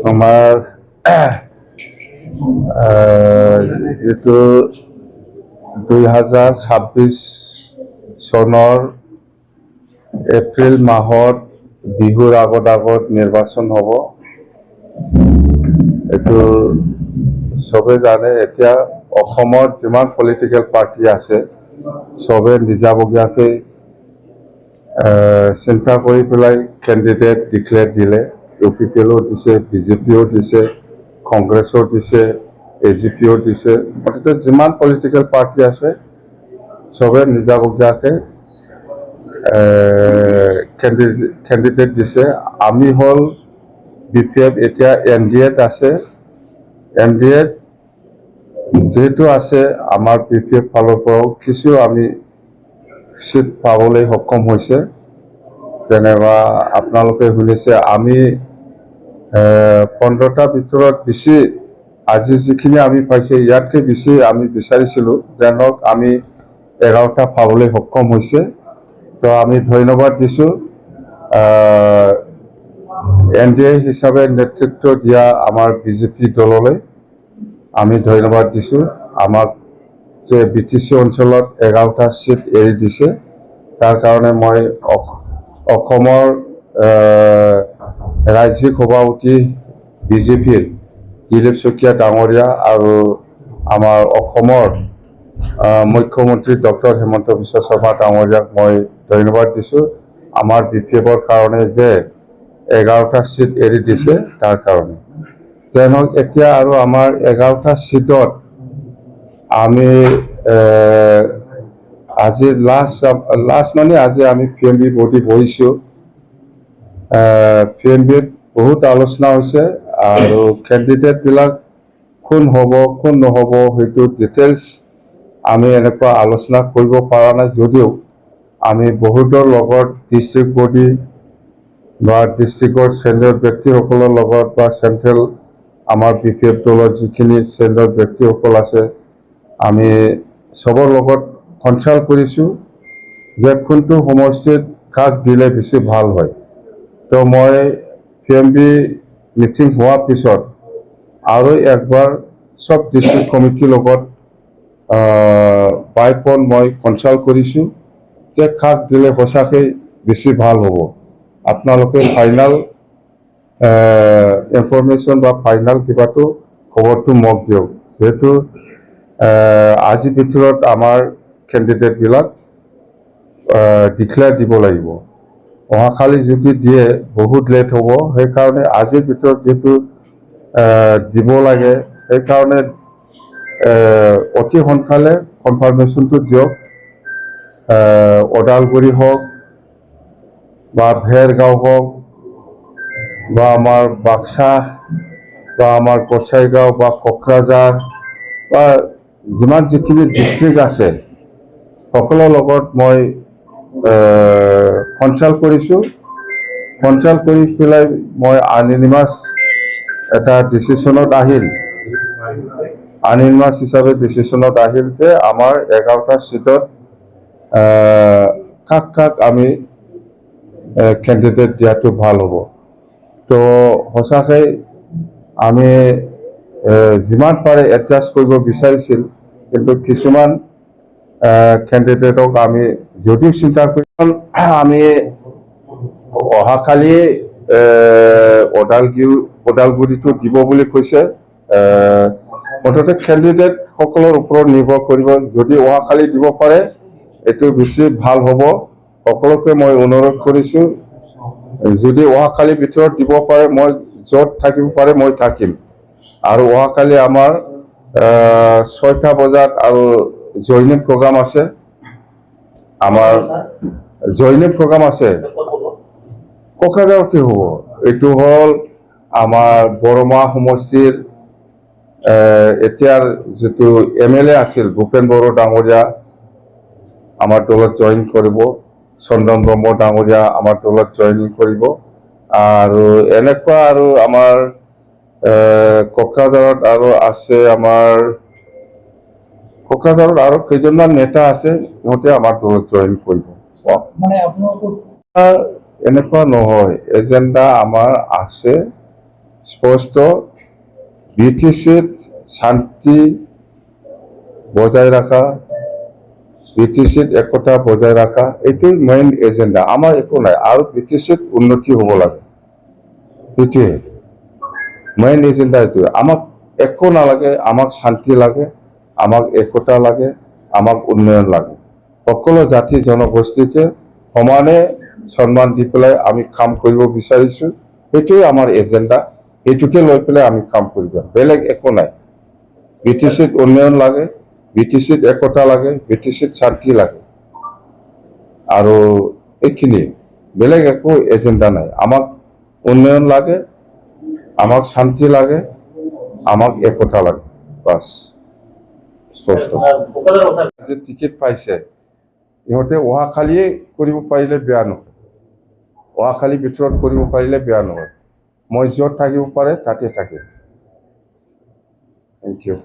আমাৰ যিটো 2026 চনৰ এপ্ৰিল মাহত বিহুৰ আগত নিৰ্বাচন হ'ব। এইটো চবে জানে। এতিয়া অসমত যিমান পলিটিকেল পাৰ্টি আছে চবে নিজাববীয়াকৈ চিন্তা কৰি পেলাই কেণ্ডিডেট ডিক্লেয়াৰ দিলে। UPPLও দিছে, BJPও দিছে, কংগ্ৰেছও দিছে, AGPও দিছে। গতিকে যিমান পলিটিকেল পাৰ্টি আছে চবে নিজাববীয়াকৈ কেণ্ডিডেট দিছে। আমি হ'ল BPF, এতিয়া NDAত আছে। NDAত যেহেতু আছে, আমাৰ BPF ফালৰ পৰাও কিছু আমি চিট পাবলৈ সক্ষম হৈছে। যেনেবা আপোনালোকে শুনিছে, আমি 15টাৰ ভিতৰত বেছি, আজি যিখিনি আমি পাইছোঁ ইয়াতকৈ বেছি আমি বিচাৰিছিলোঁ। যেনক আমি 11টা পাবলৈ সক্ষম হৈছে। তো আমি ধন্যবাদ দিছোঁ NDA হিচাপে নেতৃত্ব দিয়া আমাৰ BJP দললৈ আমি ধন্যবাদ দিছোঁ। আমাক যে BTC অঞ্চলত 11টা চিট এৰি দিছে, তাৰ কাৰণে মই অসমৰ ৰাজ্যিক সভাপতি BJPৰ দিলীপ শইকীয়া ডাঙৰীয়া আৰু আমাৰ অসমৰ মুখ্যমন্ত্ৰী ডক্টৰ হিমন্ত বিশ্ব শৰ্মা ডাঙৰীয়াক মই ধন্যবাদ দিছোঁ আমাৰ BPFৰ কাৰণে যে 11টা চিট এৰি দিছে তাৰ কাৰণে। যেনক এতিয়া আৰু আমাৰ 11টা চিটত আমি আজি লাষ্ট মানে আজি আমি PMB বডি বহিছোঁ। PMBত বহুত আলোচনা হৈছে আৰু কেণ্ডিডেটবিলাক কোন হ'ব কোন নহ'ব সেইটো ডিটেইলছ আমি এনেকুৱা আলোচনা কৰিব পৰা নাই। যদিও আমি বহুতৰ লগত ডিষ্ট্ৰিক্ট বডি বা ডিষ্ট্ৰিক্টৰ চেণ্ট্ৰেল ব্যক্তিসকলৰ লগত বা চেণ্ট্ৰেল আমাৰ BPF দলৰ যিখিনি চেণ্ট্ৰেল ব্যক্তিসকল আছে আমি চবৰ লগত কনচাল্ট কৰিছোঁ যে কোনটো সমষ্টিত কাক দিলে বেছি ভাল হয়। তো মই PMB মিটিং হোৱাৰ পিছত আৰু একবাৰ সব ডিষ্ট্ৰিক্ট কমিটিৰ লগত বাই ফোন মই কনচাল্ট কৰিছোঁ যে কাক দিলে সঁচাকৈ বেছি ভাল হ'ব। আপোনালোকে ফাইনাল ইনফৰমেশ্যন বা ফাইনাল কিবাটো খবৰটো মোক দিয়ক। যেহেতু আজিৰ ভিতৰত আমাৰ কেণ্ডিডেটবিলাক ডিক্লেয়াৰ দিব লাগিব। অহাকালি যদি দিয়ে বহুত লেট হ'ব। সেইকাৰণে আজিৰ ভিতৰত যিহেতু দিব লাগে, সেইকাৰণে অতি সোনকালে কনফাৰ্মেশ্যনটো দিয়ক। ওদালগুৰি হওক বা ভেৰগাঁও হওক বা আমাৰ বাক্সা বা আমাৰ কছাৰীগাঁও বা কোকৰাঝাৰ বা যিমান যিখিনি ডিষ্ট্ৰিক্ট আছে সকলোৰ লগত মই কনচাল্ট কৰিছোঁ। কনচাল্ট কৰি পেলাই মই আননিমাছ এটা ডিচিশ্যনত আহিল। আননিমাছ হিচাপে ডিচিশ্যনত আহিল যে আমাৰ 11টা চিটত কাক আমি কেণ্ডিডেট দিয়াটো ভাল হ'ব। তো সঁচাকৈ আমি যিমান পাৰে এডজাষ্ট কৰিব বিচাৰিছিল, কিন্তু কিছুমান কেণ্ডিডেটক আমি যদিও চিন্তা কৰি আমি অহাকালি ওদালগুৰিটো দিব বুলি কৈছে। মুঠতে কেণ্ডিডেট সকলৰ ওপৰত নিৰ্ভৰ কৰিব। যদি অহাকালি দিব পাৰে এইটো বেছি ভাল হ'ব। সকলোকে মই অনুৰোধ কৰিছোঁ যদি অহাকালিৰ ভিতৰত দিব পাৰে মই য'ত থাকিব পাৰে মই থাকিম। আৰু অহাকালি আমাৰ 6টা বজাত আৰু জইনিং প্ৰগ্ৰাম আছে। আমাৰ জইনিং প্ৰগ্ৰাম আছে কোকৰাঝাৰতে হ'ব। এইটো হ'ল আমাৰ বৰমা সমষ্টিৰ এতিয়াৰ যিটো MLA আছিল ভূপেন বড়ো ডাঙৰীয়া আমাৰ দলত জইন কৰিব। চন্দন ব্ৰহ্ম ডাঙৰীয়া আমাৰ দলত জইনিং কৰিব। আৰু এনেকুৱা আৰু আমাৰ কোকৰাঝাৰত আৰু আছে আমাৰ কোকৰাঝাৰত আৰু কেইজনমান নেতা আছে, সিহঁতে আমাৰ দলত জইন কৰিব। মানে আপোনালোকৰ এনেকুৱা নহয়, এজেণ্ডা আমাৰ আছে স্পষ্ট। BTCত শান্তি বজাই ৰাখা, BTCত একতা বজাই ৰাখা, এইটোই মেইন এজেণ্ডা। আমাৰ একো নাই, আৰু BTCত উন্নতি হ'ব লাগে, সেইটোৱে মেইন এজেণ্ডা। এইটোৱে আমাক একো নালাগে, আমাক শান্তি লাগে, আমাক একতা লাগে, আমাক উন্নয়ন লাগে। সকলো জাতি জনগোষ্ঠীকে সমানে সন্মান দি পেলাই আমি কাম কৰিব বিচাৰিছোঁ। সেইটোৱে আমাৰ এজেণ্ডা, এইটোকে লৈ পেলাই আমি কাম কৰি যাম, বেলেগ একো নাই। BTCত উন্নয়ন লাগে, BTCত একতা লাগে, BTCত শান্তি লাগে, আৰু এইখিনি, বেলেগ একো এজেণ্ডা নাই। আমাক উন্নয়ন লাগে, আমাক শান্তি লাগে, আমাক একতা লাগে, বাছ স্পষ্ট। যে টিকেট পাইছে ইহঁতে অহাকালিয়ে কৰিব পাৰিলে বেয়া নহয়, অহাকালিৰ ভিতৰত কৰিব পাৰিলে বেয়া নহয়। মই য'ত থাকিব পাৰে তাতে থাকিম। Thank U.